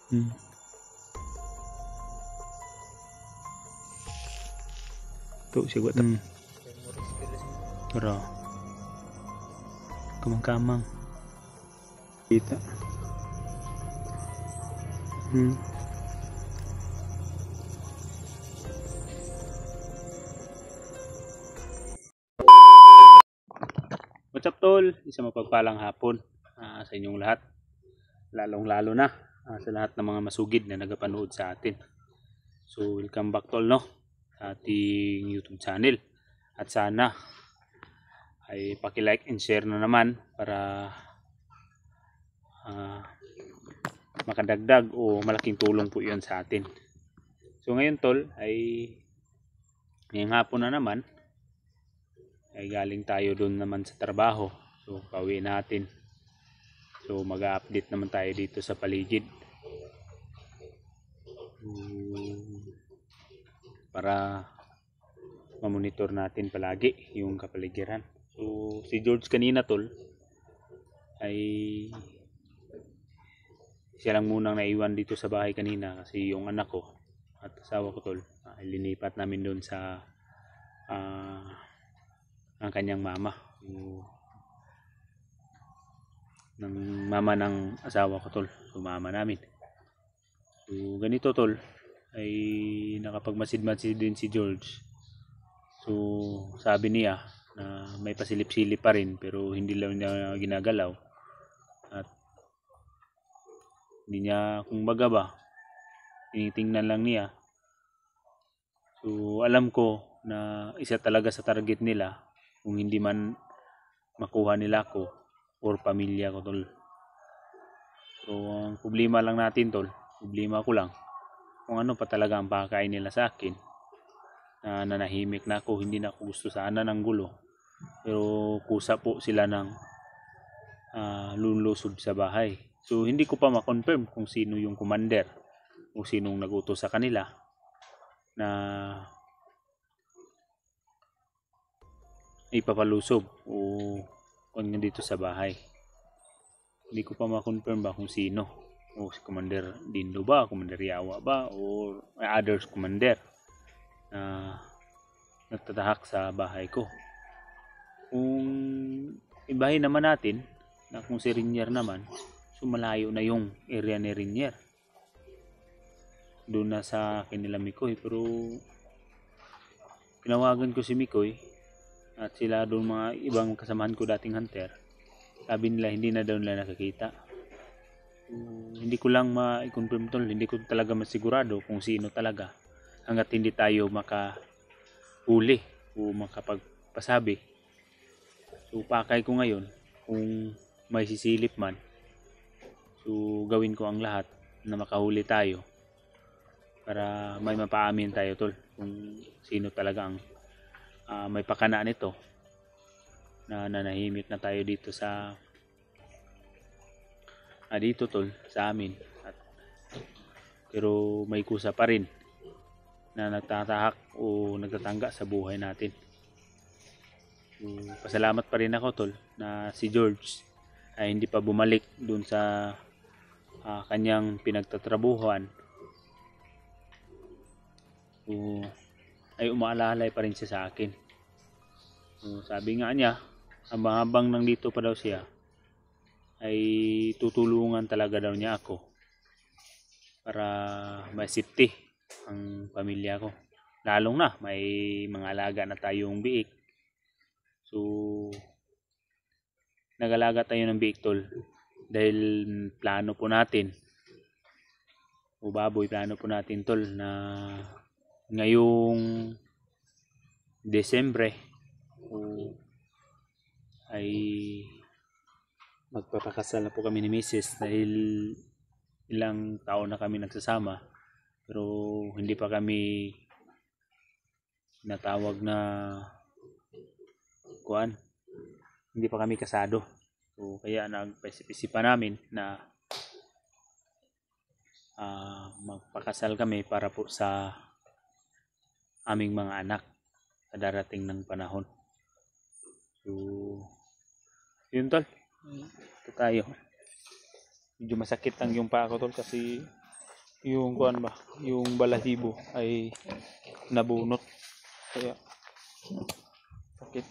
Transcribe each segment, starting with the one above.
Tuh siguro. Pero kamang-kamang kita. What's up tol? Isang mapagpalang hapon sa inyong lahat. Lalong-lalo na sa lahat ng mga masugid na nagapanood sa atin. So welcome back tol no sa ating YouTube channel. At sana ay paki-like and share na naman para makadagdag o malaking tulong po 'yon sa atin. So ngayon tol ay ngayong hapon na naman ay galing tayo doon naman sa trabaho. So pauwi natin. So mag-update naman tayo dito sa paligid. Para mamonitor natin palagi yung kapaligiran. So si George kanina tol ay siya lang munang naiwan dito sa bahay kanina kasi yung anak ko at asawa ko tol ay linipat namin doon sa ang kanyang mama, ng mama ng asawa ko tol, so mama namin. So ganito tol ay nakapagmasid-masid din si George. So sabi niya na may pasilip-silip pa rin pero hindi lang niya ginagalaw at hindi niya kumbaga ba tinitingnan lang niya. So alam ko na isa talaga sa target nila kung hindi man makuha nila ako or pamilya ko tol. So ang problema lang natin tol, problema ko lang kung ano pa talaga ang pakain nila sa akin. Nanahimik na ako, hindi na ako gusto sana ng gulo pero kusa po sila ng lulusod sa bahay. So hindi ko pa ma-confirm kung sino yung commander, kung sinong nagutos sa kanila na ipapalusob o kung dito sa bahay. Hindi ko pa ma-confirm ba kung sino, o si Commander Dindo ba, Commander Yawa ba, or others commander na nagtatahak sa bahay ko. Kung ibahin naman natin na kung si Rinier naman, so malayo na yung area ni Rinier, doon na sa kanila Mikoy. Pero tinawagan ko si Mikoy at sila doon mga ibang kasamahan ko dating hunter, sabi nila hindi na daw nila nakakita. Hindi ko lang ma-confirm tol, hindi ko talaga masigurado kung sino talaga hanggat hindi tayo makahuli o makapagpasabi. So pakay ko ngayon kung may sisilip man, so gawin ko ang lahat na makahuli tayo para may mapaamin tayo tol kung sino talaga ang may pakana nito na nanahimik na tayo dito sa dito tol sa amin pero may kusa pa rin na nagtatahak o nagtatangga sa buhay natin. Pasalamat pa rin ako tol na si George ay hindi pa bumalik dun sa kanyang pinagtatrabuhan. Ay umaalalay pa rin siya sa akin. Sabi nga niya habang nandito pa daw siya ay tutulungan talaga daw niya ako para may safety ang pamilya ko, lalong na may mga alaga na tayong biik. So nag-alaga tayo ng biik tol dahil plano po natin o baboy, plano po natin tol na ngayong Desembre ay magpapakasal na po kami ni Mrs. dahil ilang taon na kami nagsasama pero hindi pa kami natawag na hindi pa kami kasado. So kaya nagpaisip-isipan namin na magpakasal kami para po sa aming mga anak sa darating ng panahon. So yun tol, ito tayo. Medyo masakit ang yung paa ko tol kasi yung kuan ba, yung balahibo ay nabunot. Kaya sakit.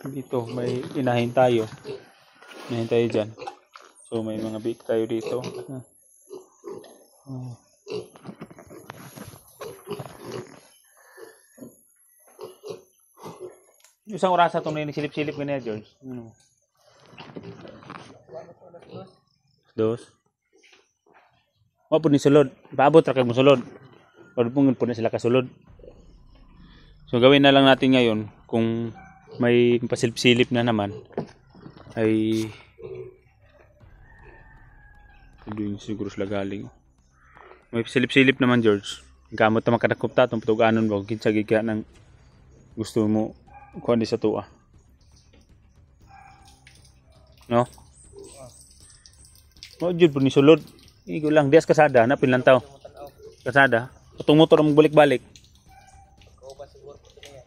Dito may inahin tayo. Inahin tayo dyan. So may mga bait tayo dito. Isang oras itong silip-silip ganyan, George. Ano? Dos. Po ni sulod. Paabot ra kay mo sulod. Pag po na sila kasulod. So gawin na lang natin ngayon kung may pasilip-silip na naman ay doon siguro sila galing. May pasilip-silip naman, George. Gamot na makadakop ta itong patuganon ba kinsa gid ka nang gusto mo kuan di sa tuwa. No? Mo jud po ni sulod. Igo lang dias kasada na pinlantaw. Kasada. Patong motor ang balik-balik. Ko ba siguro po niya.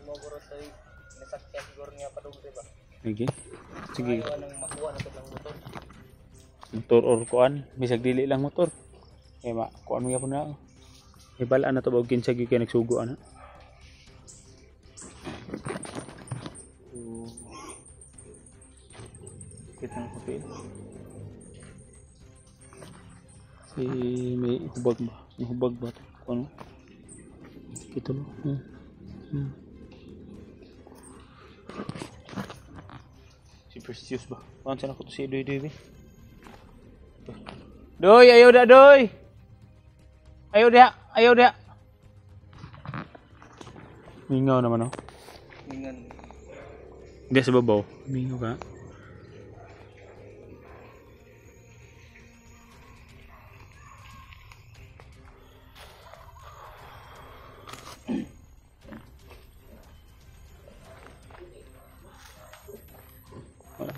Mo guro tay nasakyan siguro niya padung ba. Sige. Sige. Anong makuha na to ng motor. Motor or kuan, bisag dili lang motor. Kaya kuan mo gyapon na. Ibalaan na to og kinsa gyud kay nagsugo ana. Kitang papel. Si may hubag ba? May hubag ba ito? Ano? Ito no? Si Precious ba? Paano saan ako ito si Doy? Doy! Ayaw da! Doy! Ayaw da! Ayaw da! Mingaw naman oh. Mingan. Hindi sa babaw. Mingaw ka.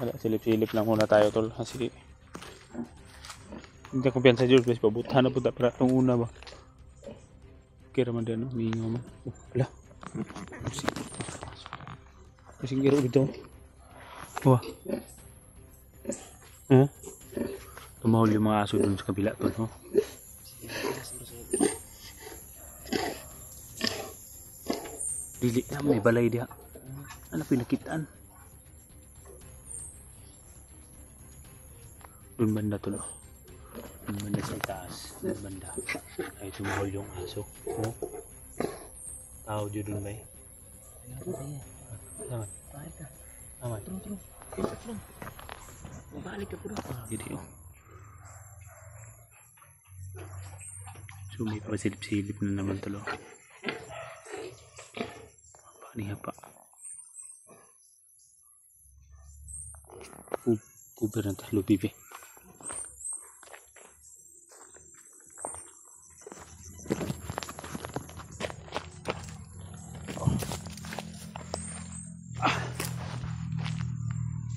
Wala, silip-silip lang muna tayo tol kasi hindi ako kumpiyansa George mas pabutan na po para itong una ba kira man din no? Mingaw man wala kasing giro dito wah tumahol yung mga aso dun sa kabila tol no? Dili na may balay diha ano pinakitaan doon banda tulo. Doon banda sa itaas. Doon banda. Ay tumahol yung aso. Oh. Tao dyan doon ba eh? Aman. Aman. Mabalik ka po. Hindi oh. So may pasilip-silip na naman tulo. Paniha pa. Kuber na talo bibi.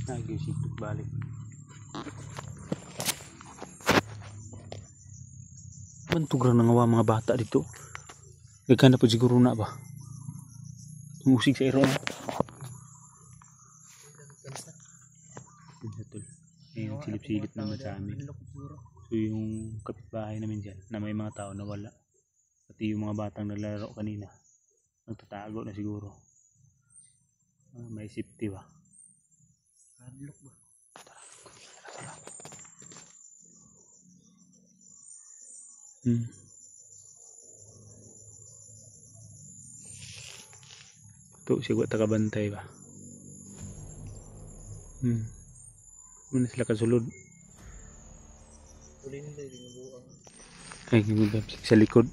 Nagising balik. Bantugra na nga mga bata dito. Gagana po siguro na ba? Musik sa iron. Yung silip-silip naman sa amin. So yung kapitbahay namin dyan na may mga tao na wala. Pati yung mga batang naglalaro kanina. Nagtatago na siguro. May safety ba? Padlock ba? Ito siguro takabantay ba? Muna sila kasulod. Tuloy nila yung buang. Ay, gumibabsik sa likod.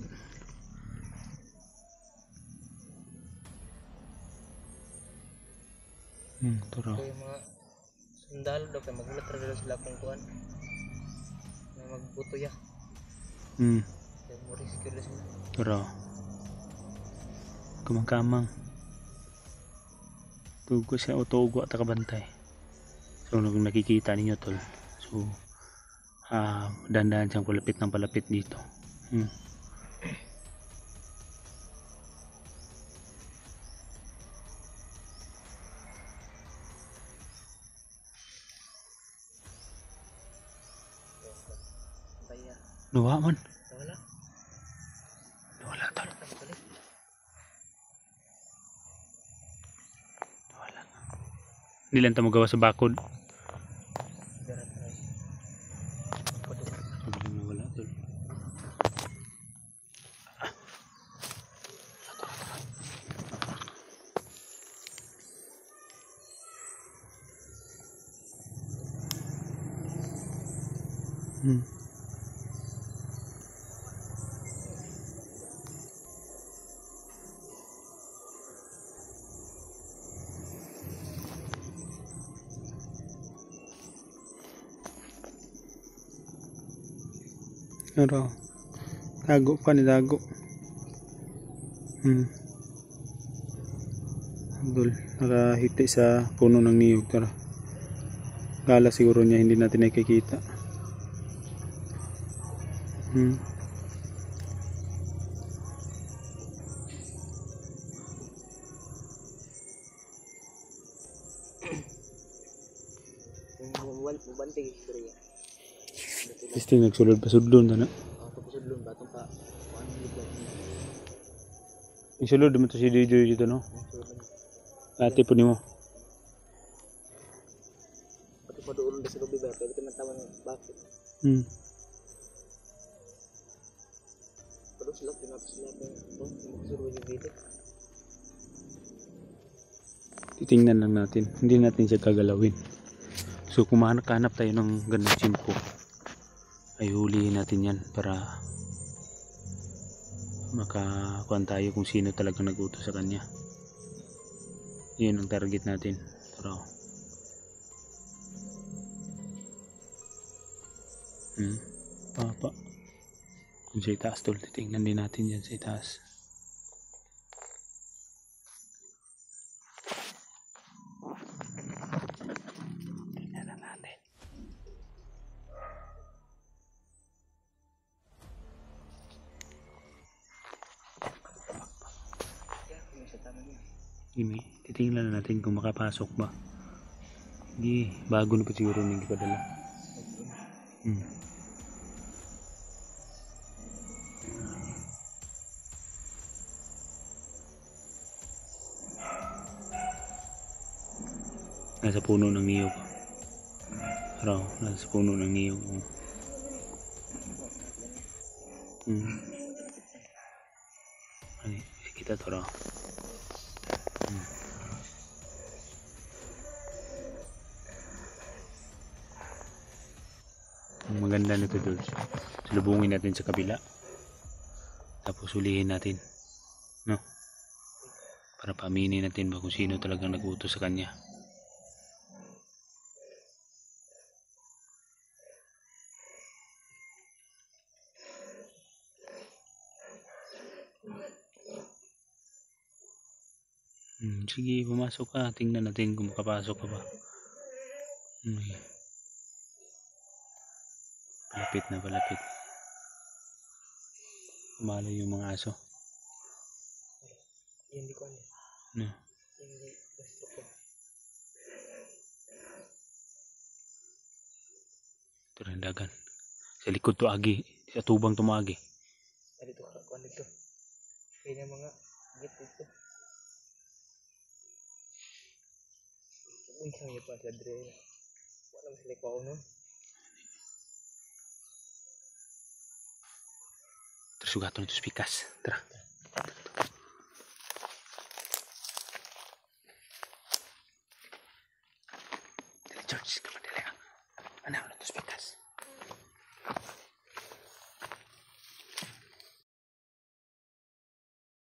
Ito raw. Ito yung mga sundalo daw kaya magulat rin sila kung kuhan. Na magbuto ya. Kaya mo rescue na sila. Ito raw. Kamang-kamang. Tugo siya o tugo at takabantay. So kung nakikita ninyo tol. So dandan siyang palapit ng palapit dito. Nawa man. Wala. Wala tol. Wala. Hindi lang ta magawa sa bakod. Wala tol. Pero tago pa ni tago. Abdul nakahiti sa puno ng niyog. Tara. Kala siguro niya hindi natin nakikita. Mubantig siguro yan. Gusto nagsulod pa sudlon na. Tapos sudlon ba itong pa ano lugar niya. Isulod mo to si Dijoy dito no. Ate po nimo. Pati pa doon sa lobby ba pwede ka mantawan ng bakit. Pero sila pinapos sila magsuruin yung video. Titingnan lang natin. Hindi natin siya kagalawin. So kung mahanap tayo ng ganung simpo, ay hulihin natin yan para makakuan tayo kung sino talagang nag-utos sa kanya. Yun ang target natin. Pero papa kung sa itaas tol, titingnan din natin yan sa itaas. Titingnan na natin kung makapasok ba. Hindi, bago na pa siguro hindi padala. Nasa puno ng niyog. Raw, nasa puno ng niyog. Ay, kita to raw. Ang maganda nito doon, salubungin natin sa kabila tapos hulihin natin, no? Para paaminin natin ba kung sino talagang nag-utos sa kanya. Sige, pumasok ka, tingnan natin kung makapasok ka ba. Palapit na palapit. Umalo yung mga aso. Hindi ko ano. No. Hindi gusto ko. Ito rin dagan. Sa likod to agi. Sa tubang tumagi. Dito ka kuan dito. Kaya mga git dito. Uy, sang pa sa dre. Wala sila ko no. Tersugaton itu spikas. Tara. George,